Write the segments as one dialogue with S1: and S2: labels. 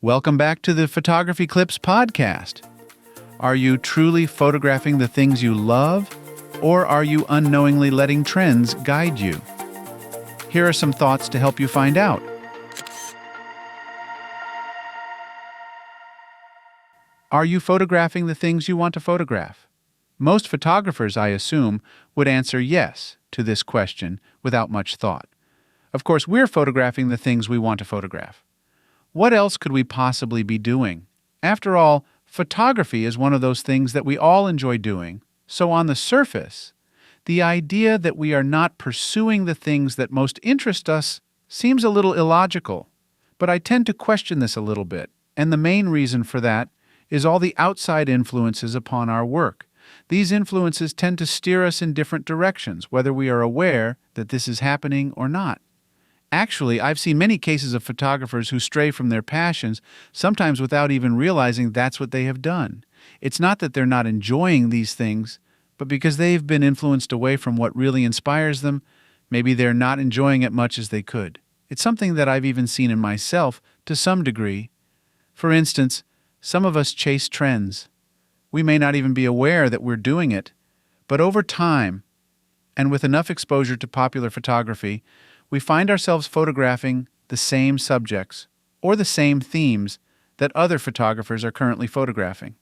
S1: Welcome back to the Photography Clips podcast. Are you truly photographing the things you love, or are you unknowingly letting trends guide you? Here are some thoughts to help you find out. Are you photographing the things you want to photograph? Most photographers, I assume, would answer yes to this question without much thought. Of course, we're photographing the things we want to photograph. What else could we possibly be doing? After all, photography is one of those things that we all enjoy doing, so on the surface, the idea that we are not pursuing the things that most interest us seems a little illogical. But I tend to question this a little bit, and the main reason for that is all the outside influences upon our work. These influences tend to steer us in different directions, whether we are aware that this is happening or not. Actually, I've seen many cases of photographers who stray from their passions, sometimes without even realizing that's what they have done. It's not that they're not enjoying these things, but because they've been influenced away from what really inspires them, maybe they're not enjoying it much as they could. It's something that I've even seen in myself to some degree. For instance, some of us chase trends. We may not even be aware that we're doing it, but over time, and with enough exposure to popular photography, we find ourselves photographing the same subjects or the same themes that other photographers are currently photographing.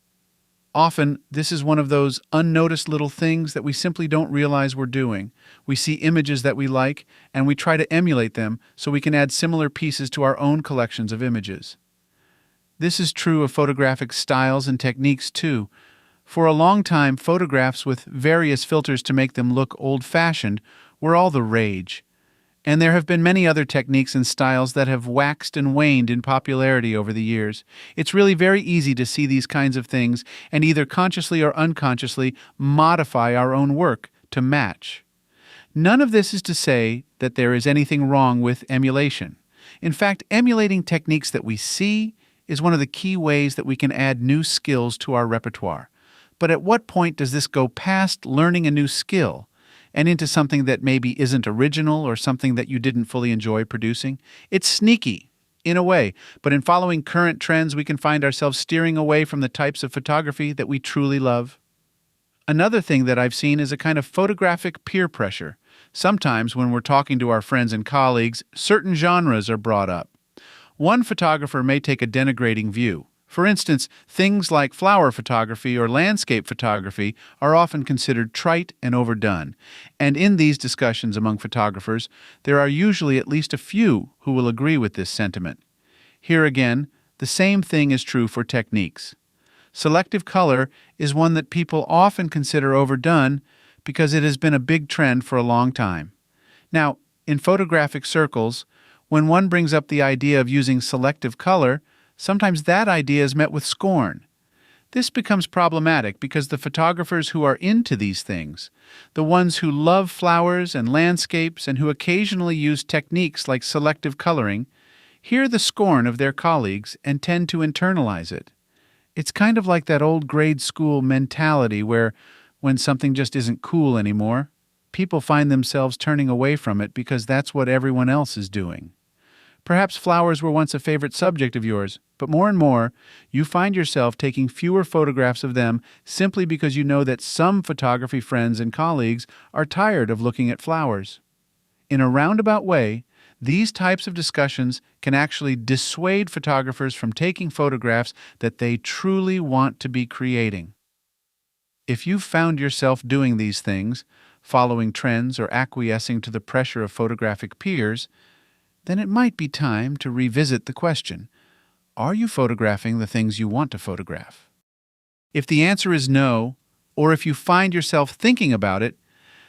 S1: Often, this is one of those unnoticed little things that we simply don't realize we're doing. We see images that we like, and we try to emulate them so we can add similar pieces to our own collections of images. This is true of photographic styles and techniques too. For a long time, photographs with various filters to make them look old-fashioned were all the rage. And there have been many other techniques and styles that have waxed and waned in popularity over the years. It's really very easy to see these kinds of things and either consciously or unconsciously modify our own work to match. None of this is to say that there is anything wrong with emulation. In fact, emulating techniques that we see is one of the key ways that we can add new skills to our repertoire. But at what point does this go past learning a new skill and into something that maybe isn't original or something that you didn't fully enjoy producing? It's sneaky, in a way, but in following current trends, we can find ourselves steering away from the types of photography that we truly love. Another thing that I've seen is a kind of photographic peer pressure. Sometimes when we're talking to our friends and colleagues, certain genres are brought up. One photographer may take a denigrating view. For instance, things like flower photography or landscape photography are often considered trite and overdone. And in these discussions among photographers, there are usually at least a few who will agree with this sentiment. Here again, the same thing is true for techniques. Selective color is one that people often consider overdone because it has been a big trend for a long time. Now, in photographic circles, when one brings up the idea of using selective color, sometimes that idea is met with scorn. This becomes problematic because the photographers who are into these things, the ones who love flowers and landscapes and who occasionally use techniques like selective coloring, hear the scorn of their colleagues and tend to internalize it. It's kind of like that old grade school mentality where, when something just isn't cool anymore, people find themselves turning away from it because that's what everyone else is doing. Perhaps flowers were once a favorite subject of yours, but more and more, you find yourself taking fewer photographs of them simply because you know that some photography friends and colleagues are tired of looking at flowers. In a roundabout way, these types of discussions can actually dissuade photographers from taking photographs that they truly want to be creating. If you've found yourself doing these things, following trends or acquiescing to the pressure of photographic peers, then it might be time to revisit the question, are you photographing the things you want to photograph? If the answer is no, or if you find yourself thinking about it,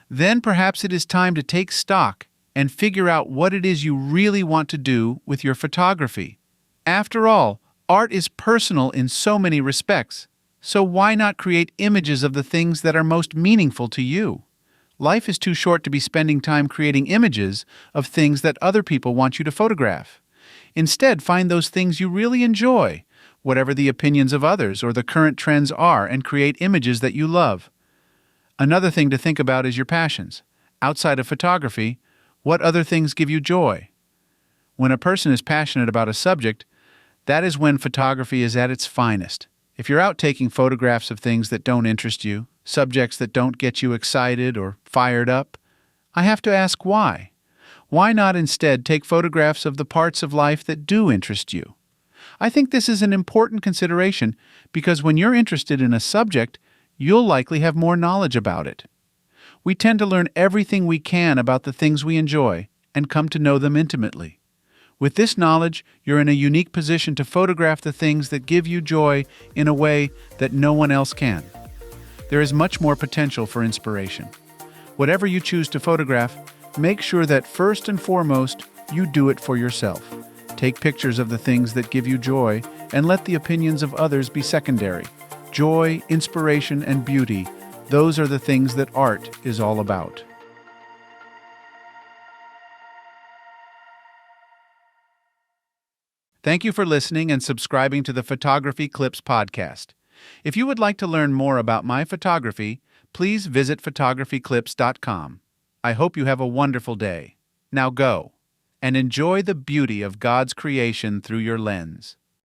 S1: then perhaps it is time to take stock and figure out what it is you really want to do with your photography. After all, art is personal in so many respects, so why not create images of the things that are most meaningful to you? Life is too short to be spending time creating images of things that other people want you to photograph. Instead, find those things you really enjoy, whatever the opinions of others or the current trends are, and create images that you love. Another thing to think about is your passions. Outside of photography, what other things give you joy? When a person is passionate about a subject, That is when photography is at its finest. If you're out taking photographs of things that don't interest you, subjects that don't get you excited or fired up, I have to ask why. Why not instead take photographs of the parts of life that do interest you? I think this is an important consideration because when you're interested in a subject, you'll likely have more knowledge about it. We tend to learn everything we can about the things we enjoy and come to know them intimately. With this knowledge, you're in a unique position to photograph the things that give you joy in a way that no one else can. There is much more potential for inspiration. Whatever you choose to photograph, make sure that first and foremost, you do it for yourself. Take pictures of the things that give you joy and let the opinions of others be secondary. Joy, inspiration, and beauty, those are the things that art is all about. Thank you for listening and subscribing to the Photography Clips podcast. If you would like to learn more about my photography, please visit photographyclips.com. I hope you have a wonderful day. Now go and enjoy the beauty of God's creation through your lens.